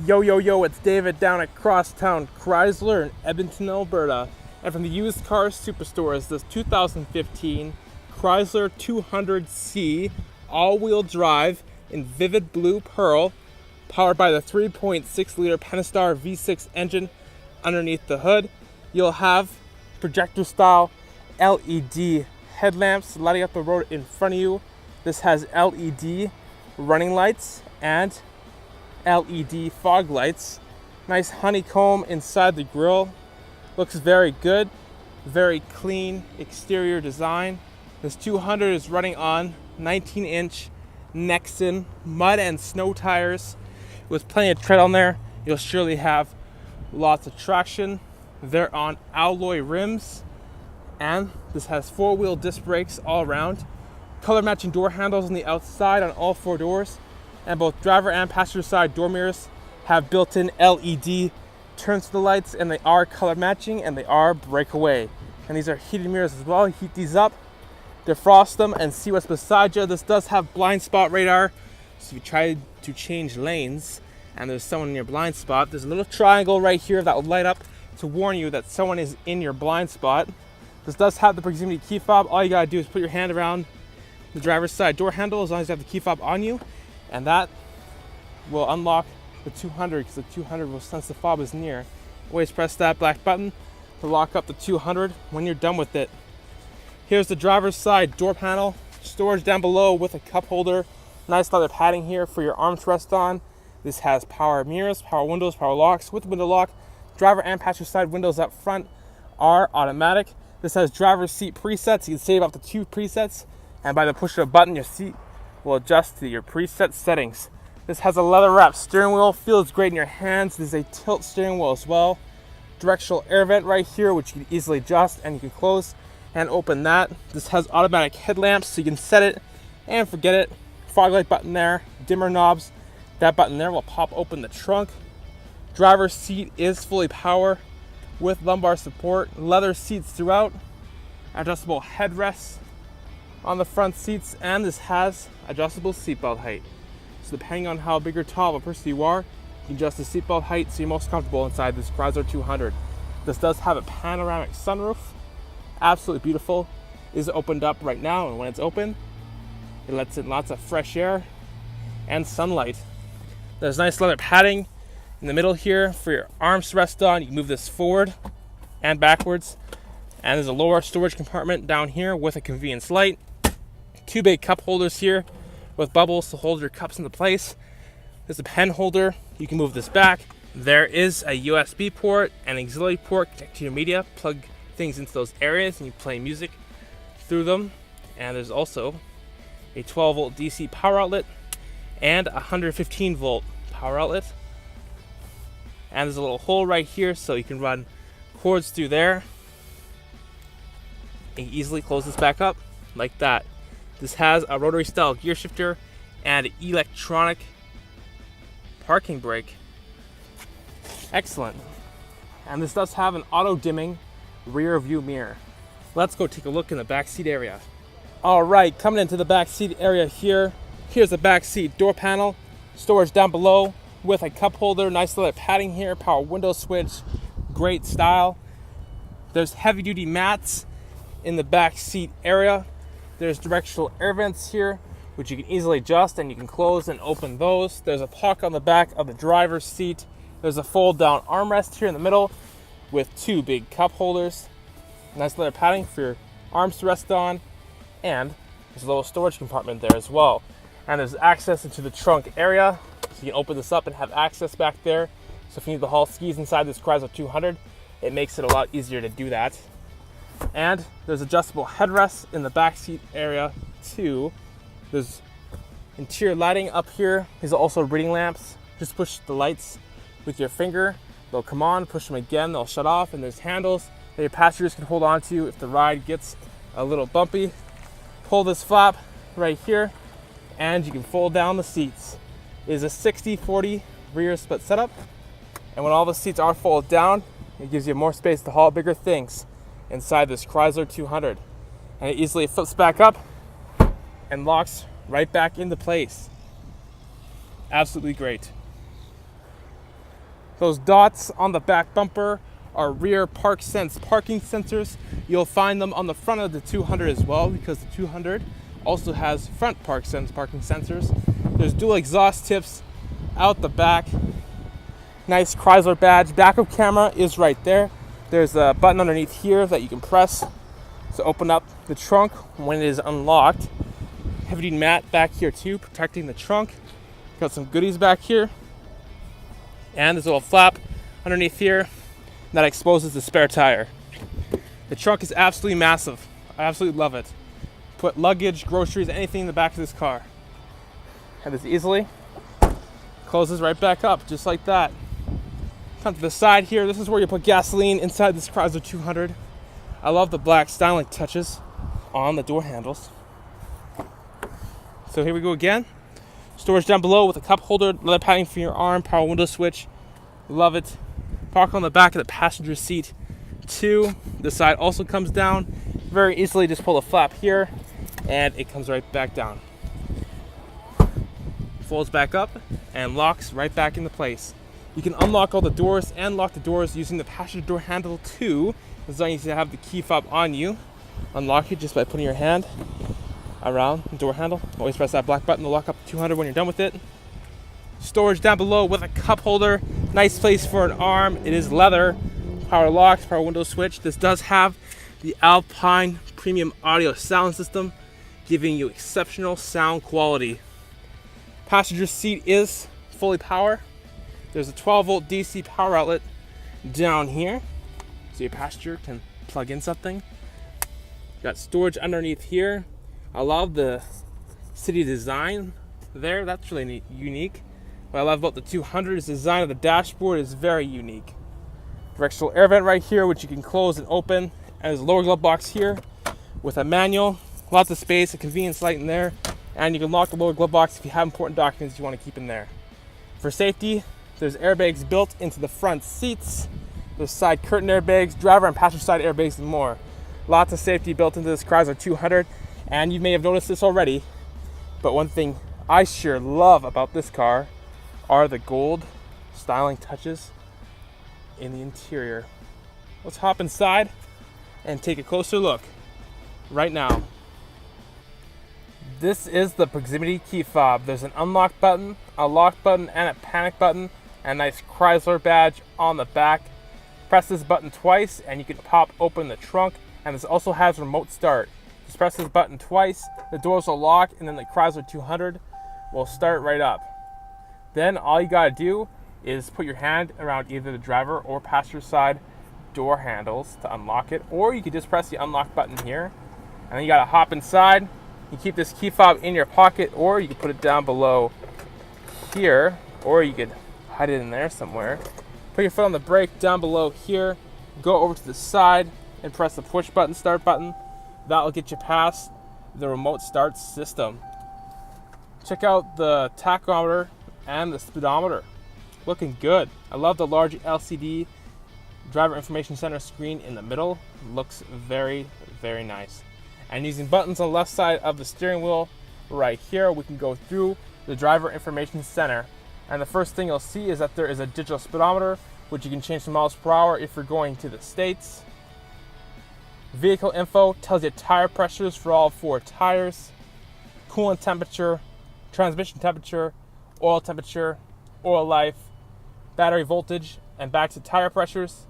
Yo, it's David down at Crosstown Chrysler in Edmonton, Alberta. And from the used car superstore is this 2015 Chrysler 200C all-wheel drive in vivid blue pearl, powered by the 3.6 liter Pentastar V6 engine. Underneath the hood, you'll have projector style LED headlamps lighting up the road in front of you. This has LED running lights and LED fog lights. Nice honeycomb inside the grille. Looks very good. Very clean exterior design. This 200 is running on 19-inch Nexen mud and snow tires. With plenty of tread on there, you'll surely have lots of traction. They're on alloy rims, and this has 4-wheel disc brakes all around. Color matching door handles on the outside on all 4 doors, and both driver and passenger side door mirrors have built-in LED turn signal lights, and they are color matching and they are breakaway. And these are heated mirrors as well. Heat these up, defrost them, and see what's beside you. This does have blind spot radar, so if you try to change lanes and there's someone in your blind spot, there's a little triangle right here that will light up to warn you that someone is in your blind spot. This does have the proximity key fob. All you gotta do is put your hand around the driver's side door handle as long as you have the key fob on you, and that will unlock the 200, because the 200 will sense the fob is near. Always press that black button to lock up the 200 when you're done with it. Here's the driver's side door panel, storage down below with a cup holder, nice leather padding here for your arms to rest on. This has power mirrors, power windows, power locks. With the window lock, driver and passenger side windows up front are automatic. This has driver's seat presets. You can save up to 2 presets, and by the push of a button, your seat will adjust to your preset settings. This has a leather wrapped steering wheel, feels great in your hands. This is a tilt steering wheel as well. Directional air vent right here, which you can easily adjust, and you can close and open that. This has automatic headlamps, so you can set it and forget it. Fog light button there, dimmer knobs. That button there will pop open the trunk. Driver's seat is fully power with lumbar support. Leather seats throughout. Adjustable headrests on the front seats, and this has adjustable seatbelt height. So depending on how big or tall of a person you are, you can adjust the seatbelt height so you're most comfortable inside this Chrysler 200. This does have a panoramic sunroof. Absolutely beautiful. It is opened up right now, and when it's open, it lets in lots of fresh air and sunlight. There's nice leather padding in the middle here for your arms to rest on. You can move this forward and backwards. And there's a lower storage compartment down here with a convenience light. 2 big cup holders here with bubbles to hold your cups into place. There's a pen holder. You can move this back. There is a USB port and auxiliary port connected to your media. Plug things into those areas and you play music through them. And there's also a 12-volt DC power outlet and a 115-volt power outlet. And there's a little hole right here so you can run cords through there. And you easily close this back up like that. This has a rotary style gear shifter and electronic parking brake. Excellent. And this does have an auto dimming rear view mirror. Let's go take a look in the back seat area. All right, coming into the back seat area here. Here's the back seat door panel, storage down below with a cup holder, nice leather padding here, power window switch, great style. There's heavy duty mats in the back seat area. There's directional air vents here, which you can easily adjust, and you can close and open those. There's a pocket on the back of the driver's seat. There's a fold down armrest here in the middle with 2 big cup holders. Nice leather padding for your arms to rest on, and there's a little storage compartment there as well. And there's access into the trunk area, so you can open this up and have access back there. So if you need to haul skis inside this Chrysler 200, it makes it a lot easier to do that. And there's adjustable headrests in the back seat area too. There's interior lighting up here. These are also reading lamps. Just push the lights with your finger. They'll come on, push them again, they'll shut off. And there's handles that your passengers can hold on to if the ride gets a little bumpy. Pull this flap right here, and you can fold down the seats. It is a 60-40 rear split setup. And when all the seats are folded down, it gives you more space to haul bigger things inside this Chrysler 200. And it easily flips back up and locks right back into place. Absolutely great. Those dots on the back bumper are Rear ParkSense Parking Sensors. You'll find them on the front of the 200 as well, because the 200 also has front ParkSense Parking Sensors. There's dual exhaust tips out the back. Nice Chrysler badge. Backup camera is right there. There's a button underneath here that you can press to open up the trunk when it is unlocked. Heavy mat back here too, protecting the trunk. Got some goodies back here. And there's a little flap underneath here that exposes the spare tire. The trunk is absolutely massive. I absolutely love it. Put luggage, groceries, anything in the back of this car. And this easily closes right back up, just like that. Come to the side here. This is where you put gasoline inside this Chrysler 200. I love the black styling touches on the door handles. So here we go again. Storage down below with a cup holder, leather padding for your arm, power window switch. Love it. Park on the back of the passenger seat too. The side also comes down. Very easily just pull the flap here and it comes right back down. Folds back up and locks right back into place. You can unlock all the doors and lock the doors using the passenger door handle too, as long as you have the key fob on you. Unlock it just by putting your hand around the door handle. Always press that black button to lock up the 200 when you're done with it. Storage down below with a cup holder. Nice place for an arm. It is leather. Power locks, power window switch. This does have the Alpine premium audio sound system, giving you exceptional sound quality. Passenger seat is fully power. There's a 12-volt DC power outlet down here, so your passenger can plug in something. Got storage underneath here. I love the city design there. That's really neat, unique. What I love about the 200 is the design of the dashboard is very unique. Directional air vent right here, which you can close and open. And there's a lower glove box here with a manual. Lots of space, a convenience light in there. And you can lock the lower glove box if you have important documents you want to keep in there. For safety, there's airbags built into the front seats. There's side curtain airbags, driver and passenger side airbags, and more. Lots of safety built into this Chrysler 200. And you may have noticed this already, but one thing I sure love about this car are the gold styling touches in the interior. Let's hop inside and take a closer look right now. This is the proximity key fob. There's an unlock button, a lock button, and a panic button, and a nice Chrysler badge on the back. Press this button twice and you can pop open the trunk, and this also has remote start. Just press this button twice, the doors will lock, and then the Chrysler 200 will start right up. Then all you gotta do is put your hand around either the driver or passenger side door handles to unlock it, or you could just press the unlock button here, and then you gotta hop inside. You keep this key fob in your pocket, or you can put it down below here, or you could hide it in there somewhere. Put your foot on the brake down below here, go over to the side and press the push button, start button. That'll get you past the remote start system. Check out the tachometer and the speedometer. Looking good. I love the large LCD driver information center screen in the middle. Looks very, very nice. And using buttons on the left side of the steering wheel right here, we can go through the driver information center. And the first thing you'll see is that there is a digital speedometer, which you can change to miles per hour if you're going to the States. Vehicle info tells you tire pressures for all 4 tires, coolant temperature, transmission temperature, oil life, battery voltage, and back to tire pressures.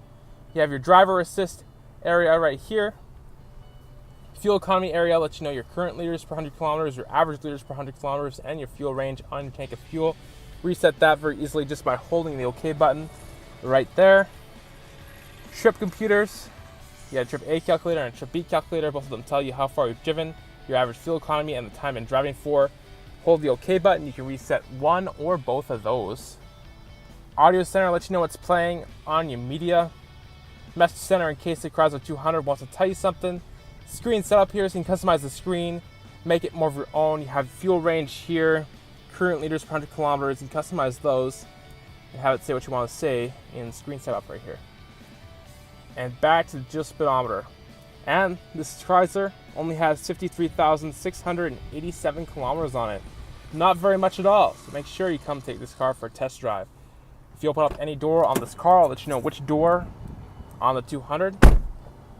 You have your driver assist area right here. Fuel economy area lets you know your current liters per 100 kilometers, your average liters per 100 kilometers, and your fuel range on your tank of fuel. Reset that very easily just by holding the OK button right there. Trip computers. You got a trip A calculator and a trip B calculator. Both of them tell you how far you've driven, your average fuel economy, and the time in driving for. Hold the OK button. You can reset one or both of those. Audio center lets you know what's playing on your media. Message center in case the Chrysler 200 wants to tell you something. Screen setup here, so you can customize the screen, make it more of your own. You have fuel range here, current liters per 100 kilometers. You can customize those and have it say what you want to say in screen setup right here. And back to the digital speedometer. And this Chrysler only has 53,687 kilometers on it. Not very much at all, so make sure you come take this car for a test drive. If you open up any door on this car, I'll let you know which door on the 200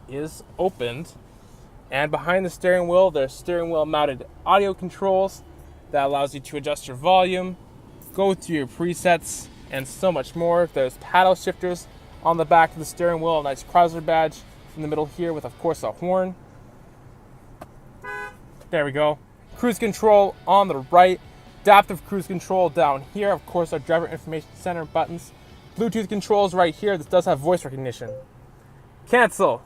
is opened. And behind the steering wheel, there's steering wheel mounted audio controls that allows you to adjust your volume, go through your presets, and so much more. There's paddle shifters on the back of the steering wheel, a nice Chrysler badge in the middle here with, of course, a horn. There we go. Cruise control on the right, adaptive cruise control down here. Of course, our driver information center buttons. Bluetooth controls right here. This does have voice recognition. Cancel.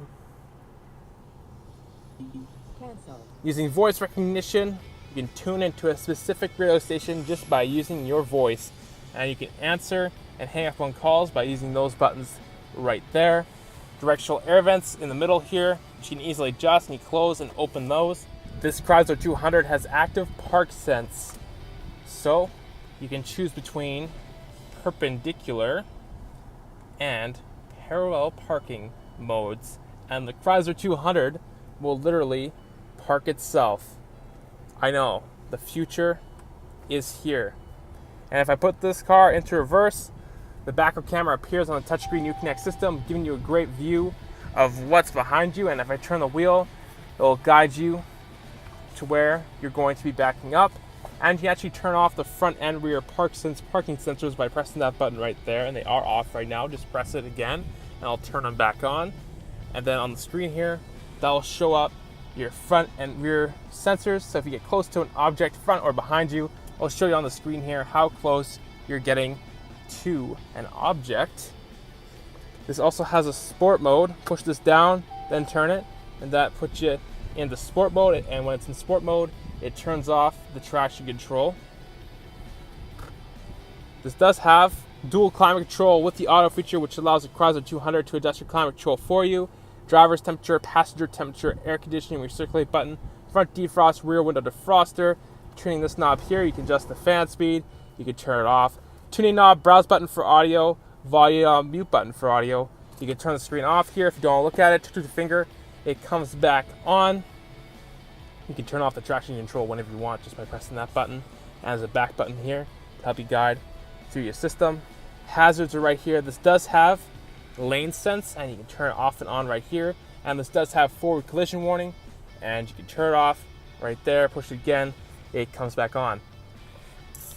Using voice recognition, you can tune into a specific radio station just by using your voice. And you can answer and hang up on calls by using those buttons right there. Directional air vents in the middle here, which you can easily adjust, and you close and open those. This Chrysler 200 has active park sense. So you can choose between perpendicular and parallel parking modes. And the Chrysler 200 will literally park itself. I know, the future is here. And if I put this car into reverse, the backup camera appears on the Touch Screen Uconnect System, giving you a great view of what's behind you. And if I turn the wheel, it will guide you to where you're going to be backing up. And you can actually turn off the front and rear ParkSense parking sensors by pressing that button right there. And they are off right now. Just press it again, and I'll turn them back on. And then on the screen here, that will show up your front and rear sensors. So if you get close to an object front or behind you, I'll show you on the screen here how close you're getting to an object. This also has a sport mode. Push this down, then turn it, and that puts you in the sport mode. And when it's in sport mode, it turns off the traction control. This does have dual climate control with the auto feature, which allows the Chrysler 200 to adjust your climate control for you. Driver's temperature, passenger temperature, air conditioning, recirculate button, front defrost, rear window defroster. Turning this knob here, you can adjust the fan speed. You can turn it off. Tuning knob, browse button for audio, volume, mute button for audio. You can turn the screen off here if you don't look at it. Touch with your finger, it comes back on. You can turn off the traction control whenever you want just by pressing that button. And there's a back button here to help you guide through your system. Hazards are right here. This does have lane sense, and you can turn it off and on right here. And this does have forward collision warning, and you can turn it off right there. Push it again, it comes back on.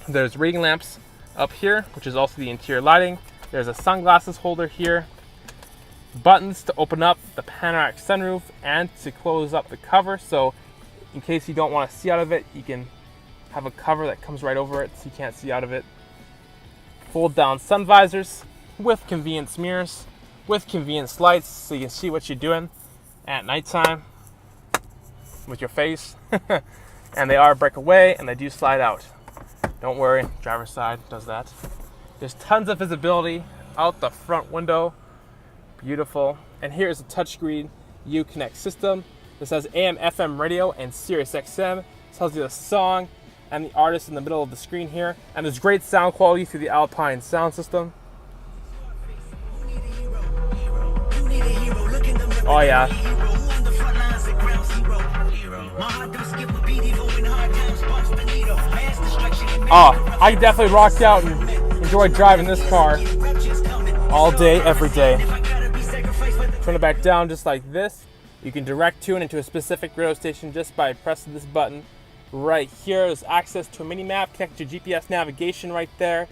There's reading lamps up here, which is also the interior lighting. There's a sunglasses holder here. Buttons to open up the Panoramic Sunroof and to close up the cover. So in case you don't want to see out of it, you can have a cover that comes right over it so you can't see out of it. Fold down sun visors with convenience mirrors, with convenience lights so you can see what you're doing at nighttime with your face. And they are breakaway and they do slide out. Don't worry, driver's side does that. There's tons of visibility out the front window. Beautiful. And here's a touchscreen Uconnect system. This has AM, FM radio, and SiriusXM. It tells you the song and the artist in the middle of the screen here. And there's great sound quality through the Alpine sound system. Oh yeah. Oh, I definitely rocked out and enjoyed driving this car all day, every day. Turn it back down just like this. You can direct tune into a specific radio station just by pressing this button right here. There's access to a mini map, connect to GPS navigation right there.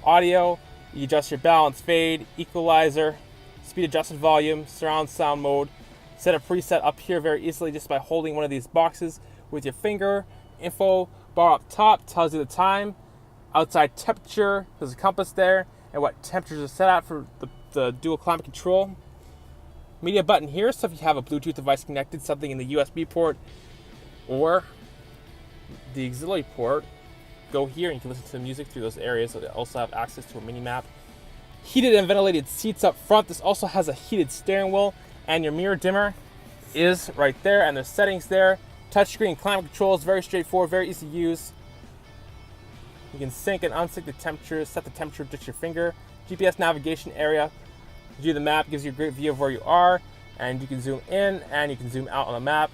Audio, you adjust your balance, fade, equalizer, speed adjusted volume, surround sound mode. Set a preset up here very easily just by holding one of these boxes with your finger. Info bar up top tells you the time, outside temperature, there's a compass there, and what temperatures are set at for the dual climate control. Media button here, so if you have a Bluetooth device connected, something in the USB port or the auxiliary port, go here and you can listen to the music through those areas. So they also have access to a mini map. Heated and ventilated seats up front. This also has a heated steering wheel, and your mirror dimmer is right there, and there's settings there. Touchscreen climate control is very straightforward, very easy to use. You can sync and unsync the temperature, set the temperature with just your finger. GPS navigation area. View the map, gives you a great view of where you are, and you can zoom in and you can zoom out on the map.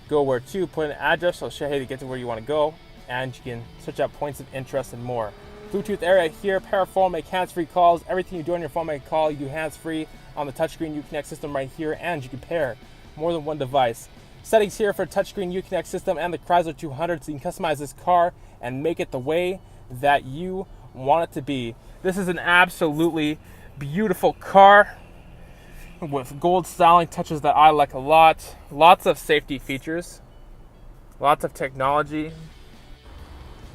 Go where to, put an address, I'll show you how to get to where you want to go, and you can search out points of interest and more. Bluetooth area here, pair of phone, make hands-free calls. Everything you do on your phone, make a call, you do hands-free on the Touch Screen Uconnect System right here, and you can pair more than one device. Settings here for Touch Screen Uconnect System and the Chrysler 200, so you can customize this car and make it the way that you want it to be. This is an absolutely beautiful car with gold styling touches that I like a lot. Lots of safety features, lots of technology.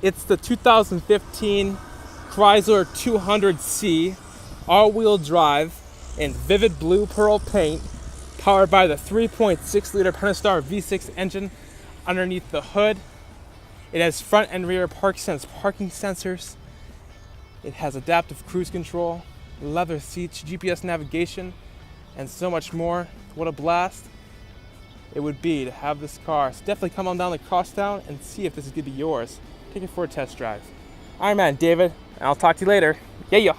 It's the 2015 Chrysler 200C all-wheel drive in vivid blue pearl paint, powered by the 3.6 liter Pentastar V6 engine underneath the hood. It has front and rear ParkSense parking sensors. It has adaptive cruise control, leather seats, GPS navigation, and so much more. What a blast it would be to have this car. So definitely come on down to Crosstown and see if this is going to be yours. Take it for a test drive. All right, man, David, and I'll talk to you later. Yeah.